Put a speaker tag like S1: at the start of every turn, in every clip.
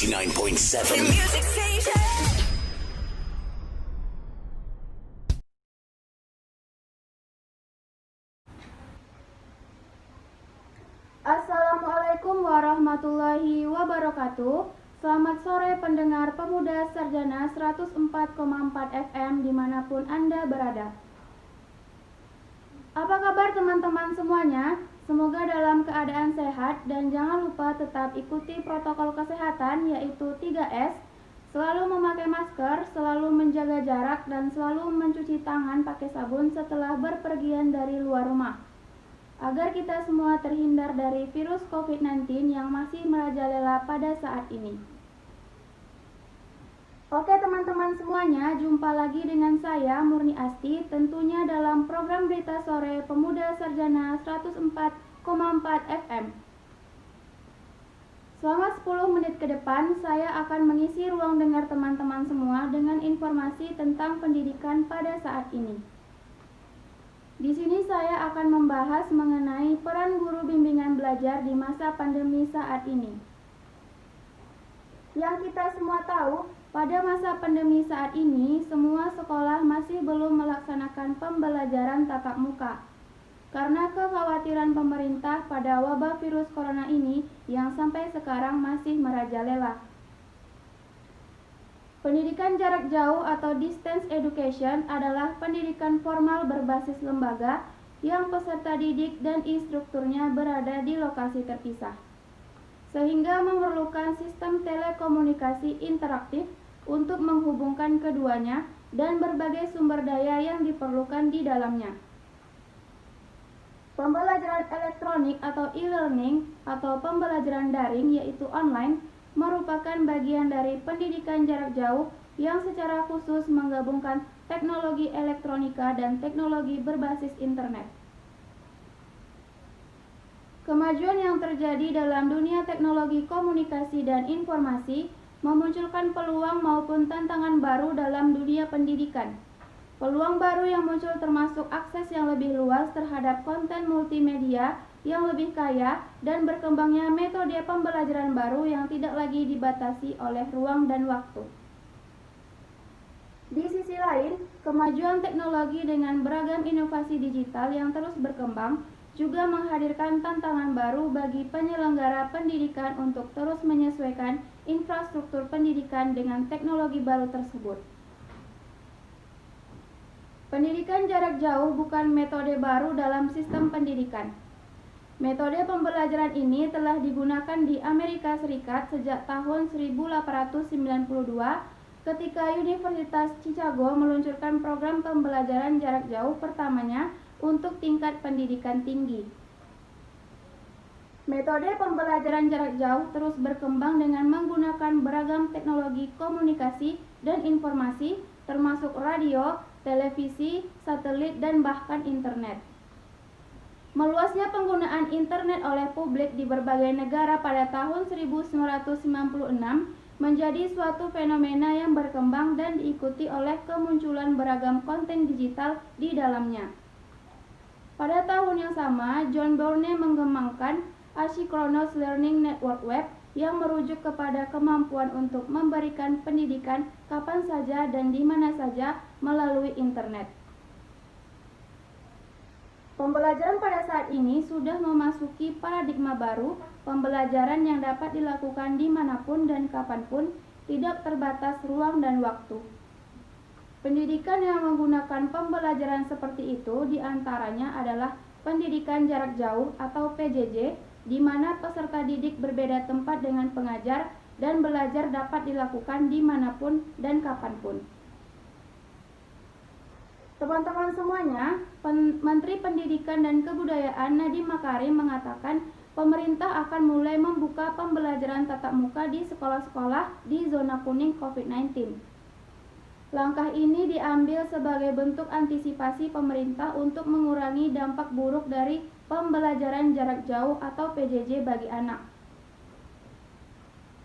S1: 99.7 Music Station.
S2: Assalamualaikum warahmatullahi wabarakatuh. Selamat sore pendengar Pemuda Sarjana 104,4 FM dimanapun Anda berada. Apa kabar teman-teman semuanya? Semoga dalam keadaan sehat dan jangan lupa tetap ikuti protokol kesehatan yaitu 3S, selalu memakai masker, selalu menjaga jarak, dan selalu mencuci tangan pakai sabun setelah berpergian dari luar rumah, agar kita semua terhindar dari virus COVID-19 yang masih merajalela pada saat ini. Oke teman-teman semuanya, jumpa lagi dengan saya Murni Asti, tentunya dalam program Berita Sore Pemuda Sarjana 104,4 FM. Selama 10 menit ke depan, saya akan mengisi ruang dengar teman-teman semua dengan informasi tentang pendidikan pada saat ini. Di sini saya akan membahas mengenai peran guru bimbingan belajar di masa pandemi saat ini. Yang kita semua tahu, pada masa pandemi saat ini, semua sekolah masih belum melaksanakan pembelajaran tatap muka karena kekhawatiran pemerintah pada wabah virus corona ini yang sampai sekarang masih merajalela. Pendidikan jarak jauh atau distance education adalah pendidikan formal berbasis lembaga yang peserta didik dan instrukturnya berada di lokasi terpisah, sehingga memerlukan sistem telekomunikasi interaktif untuk menghubungkan keduanya dan berbagai sumber daya yang diperlukan di dalamnya. Pembelajaran elektronik atau e-learning atau pembelajaran daring yaitu online merupakan bagian dari pendidikan jarak jauh yang secara khusus menggabungkan teknologi elektronika dan teknologi berbasis internet. Kemajuan yang terjadi dalam dunia teknologi komunikasi dan informasi memunculkan peluang maupun tantangan baru dalam dunia pendidikan. Peluang baru yang muncul termasuk akses yang lebih luas terhadap konten multimedia yang lebih kaya dan berkembangnya metode pembelajaran baru yang tidak lagi dibatasi oleh ruang dan waktu. Di sisi lain, kemajuan teknologi dengan beragam inovasi digital yang terus berkembang juga menghadirkan tantangan baru bagi penyelenggara pendidikan untuk terus menyesuaikan infrastruktur pendidikan dengan teknologi baru tersebut. Pendidikan jarak jauh bukan metode baru dalam sistem pendidikan. Metode pembelajaran ini telah digunakan di Amerika Serikat sejak tahun 1892 ketika Universitas Chicago meluncurkan program pembelajaran jarak jauh pertamanya untuk tingkat pendidikan tinggi. Metode pembelajaran jarak jauh terus berkembang dengan menggunakan beragam teknologi komunikasi dan informasi termasuk radio, televisi, satelit, dan bahkan internet. Meluasnya penggunaan internet oleh publik di berbagai negara pada tahun 1996 menjadi suatu fenomena yang berkembang dan diikuti oleh kemunculan beragam konten digital di dalamnya. Pada tahun yang sama, John Bourne mengembangkan Asynchronous Learning Network Web yang merujuk kepada kemampuan untuk memberikan pendidikan kapan saja dan di mana saja melalui internet. Pembelajaran pada saat ini sudah memasuki paradigma baru, pembelajaran yang dapat dilakukan dimanapun dan kapanpun, tidak terbatas ruang dan waktu. Pendidikan yang menggunakan pembelajaran seperti itu diantaranya adalah pendidikan jarak jauh atau PJJ, di mana peserta didik berbeda tempat dengan pengajar dan belajar dapat dilakukan dimanapun dan kapanpun. Teman-teman semuanya, Menteri Pendidikan dan Kebudayaan Nadiem Makarim mengatakan pemerintah akan mulai membuka pembelajaran tatap muka di sekolah-sekolah di zona kuning COVID-19. Langkah ini diambil sebagai bentuk antisipasi pemerintah untuk mengurangi dampak buruk dari pembelajaran jarak jauh atau PJJ bagi anak.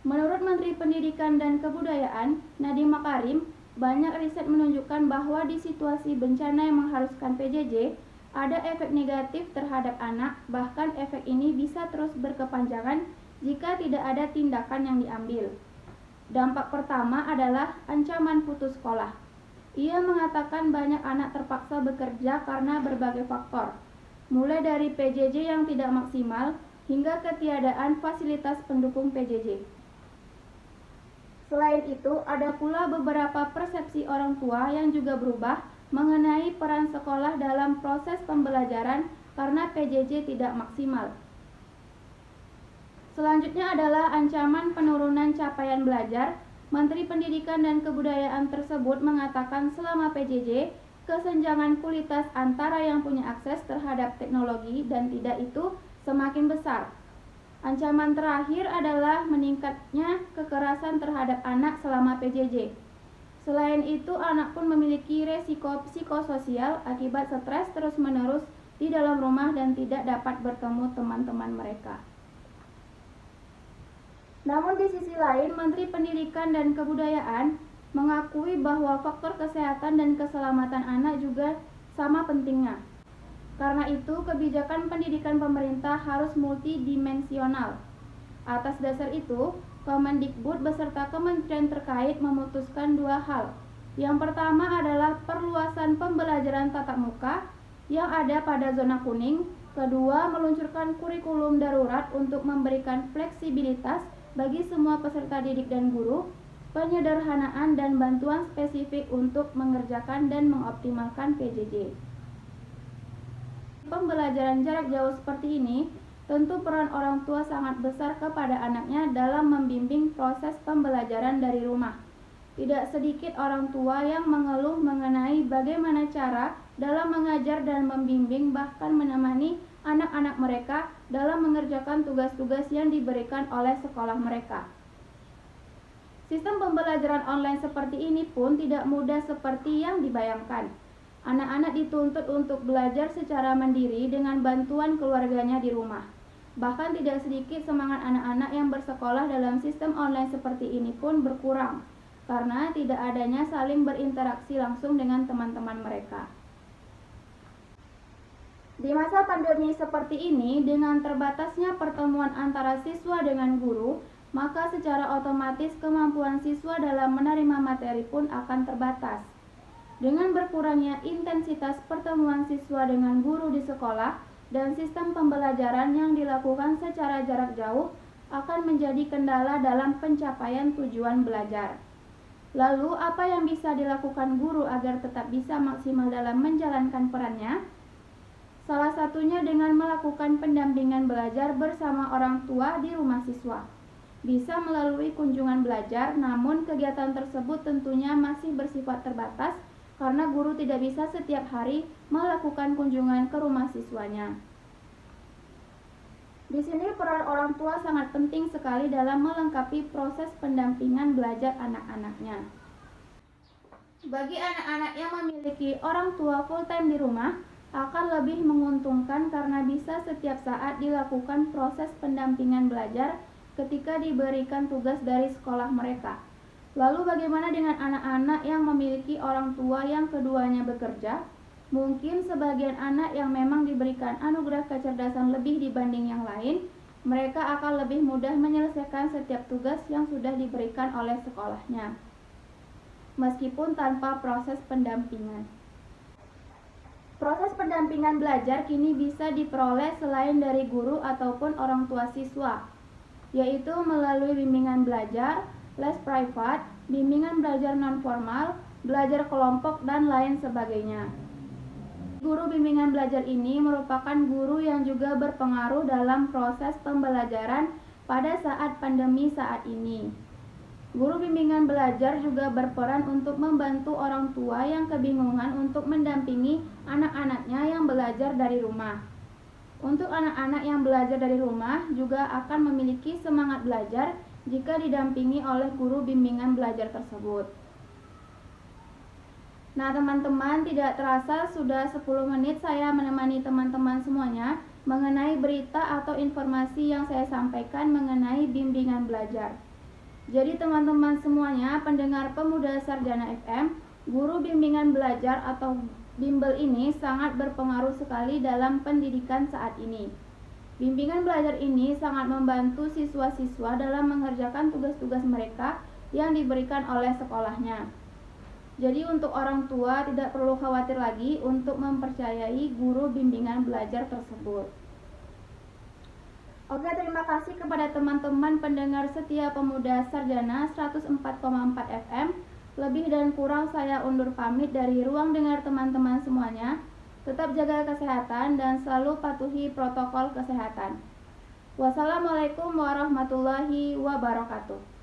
S2: Menurut Menteri Pendidikan dan Kebudayaan Nadiem Makarim, banyak riset menunjukkan bahwa di situasi bencana yang mengharuskan PJJ, ada efek negatif terhadap anak, bahkan efek ini bisa terus berkepanjangan jika tidak ada tindakan yang diambil. Dampak pertama adalah ancaman putus sekolah. Ia mengatakan banyak anak terpaksa bekerja karena berbagai faktor, mulai dari PJJ yang tidak maksimal hingga ketiadaan fasilitas pendukung PJJ. Selain itu, ada pula beberapa persepsi orang tua yang juga berubah mengenai peran sekolah dalam proses pembelajaran karena PJJ tidak maksimal. Selanjutnya adalah ancaman penurunan capaian belajar. Menteri Pendidikan dan Kebudayaan tersebut mengatakan selama PJJ, kesenjangan kualitas antara yang punya akses terhadap teknologi dan tidak itu semakin besar. Ancaman terakhir adalah meningkatnya kekerasan terhadap anak selama PJJ. Selain itu, anak pun memiliki resiko psikososial akibat stres terus-menerus di dalam rumah dan tidak dapat bertemu teman-teman mereka. Namun di sisi lain, Menteri Pendidikan dan Kebudayaan mengakui bahwa faktor kesehatan dan keselamatan anak juga sama pentingnya. Karena itu, kebijakan pendidikan pemerintah harus multidimensional. Atas dasar itu, Kemendikbud beserta kementerian terkait memutuskan dua hal. Yang pertama adalah perluasan pembelajaran tatap muka yang ada pada zona kuning. Kedua, meluncurkan kurikulum darurat untuk memberikan fleksibilitas bagi semua peserta didik dan guru, penyederhanaan dan bantuan spesifik untuk mengerjakan dan mengoptimalkan PJJ. Pembelajaran jarak jauh seperti ini, tentu peran orang tua sangat besar kepada anaknya dalam membimbing proses pembelajaran dari rumah. Tidak sedikit orang tua yang mengeluh mengenai bagaimana cara dalam mengajar dan membimbing bahkan menemani anak-anak mereka dalam mengerjakan tugas-tugas yang diberikan oleh sekolah mereka. Sistem pembelajaran online seperti ini pun tidak mudah seperti yang dibayangkan. Anak-anak dituntut untuk belajar secara mandiri dengan bantuan keluarganya di rumah. Bahkan tidak sedikit semangat anak-anak yang bersekolah dalam sistem online seperti ini pun berkurang, karena tidak adanya saling berinteraksi langsung dengan teman-teman mereka. Di masa pandemi seperti ini, dengan terbatasnya pertemuan antara siswa dengan guru, maka secara otomatis kemampuan siswa dalam menerima materi pun akan terbatas. Dengan berkurangnya intensitas pertemuan siswa dengan guru di sekolah dan sistem pembelajaran yang dilakukan secara jarak jauh akan menjadi kendala dalam pencapaian tujuan belajar. Lalu, apa yang bisa dilakukan guru agar tetap bisa maksimal dalam menjalankan perannya? Salah satunya dengan melakukan pendampingan belajar bersama orang tua di rumah siswa. Bisa melalui kunjungan belajar, namun kegiatan tersebut tentunya masih bersifat terbatas karena guru tidak bisa setiap hari melakukan kunjungan ke rumah siswanya. Di sini peran orang tua sangat penting sekali dalam melengkapi proses pendampingan belajar anak-anaknya. Bagi anak-anak yang memiliki orang tua full-time di rumah, akan lebih menguntungkan karena bisa setiap saat dilakukan proses pendampingan belajar ketika diberikan tugas dari sekolah mereka. Lalu bagaimana dengan anak-anak yang memiliki orang tua yang keduanya bekerja? Mungkin sebagian anak yang memang diberikan anugerah kecerdasan lebih dibanding yang lain, mereka akan lebih mudah menyelesaikan setiap tugas yang sudah diberikan oleh sekolahnya, meskipun tanpa proses pendampingan. Proses pendampingan belajar kini bisa diperoleh selain dari guru ataupun orang tua siswa, yaitu melalui bimbingan belajar, les privat, bimbingan belajar non-formal, belajar kelompok, dan lain sebagainya. Guru bimbingan belajar ini merupakan guru yang juga berpengaruh dalam proses pembelajaran pada saat pandemi saat ini. Guru bimbingan belajar juga berperan untuk membantu orang tua yang kebingungan untuk mendampingi anak-anaknya yang belajar dari rumah. Untuk anak-anak yang belajar dari rumah juga akan memiliki semangat belajar jika didampingi oleh guru bimbingan belajar tersebut. Nah teman-teman, tidak terasa sudah 10 menit saya menemani teman-teman semuanya mengenai berita atau informasi yang saya sampaikan mengenai bimbingan belajar. Jadi teman-teman semuanya, pendengar Pemuda Sarjana FM, guru bimbingan belajar atau bimbel ini sangat berpengaruh sekali dalam pendidikan saat ini. Bimbingan belajar ini sangat membantu siswa-siswa dalam mengerjakan tugas-tugas mereka yang diberikan oleh sekolahnya. Jadi untuk orang tua tidak perlu khawatir lagi untuk mempercayai guru bimbingan belajar tersebut. Oke, terima kasih kepada teman-teman pendengar setia Pemuda Sarjana 104,4 FM. Lebih dan kurang saya undur pamit dari ruang dengar teman-teman semuanya. Tetap jaga kesehatan dan selalu patuhi protokol kesehatan. Wassalamualaikum warahmatullahi wabarakatuh.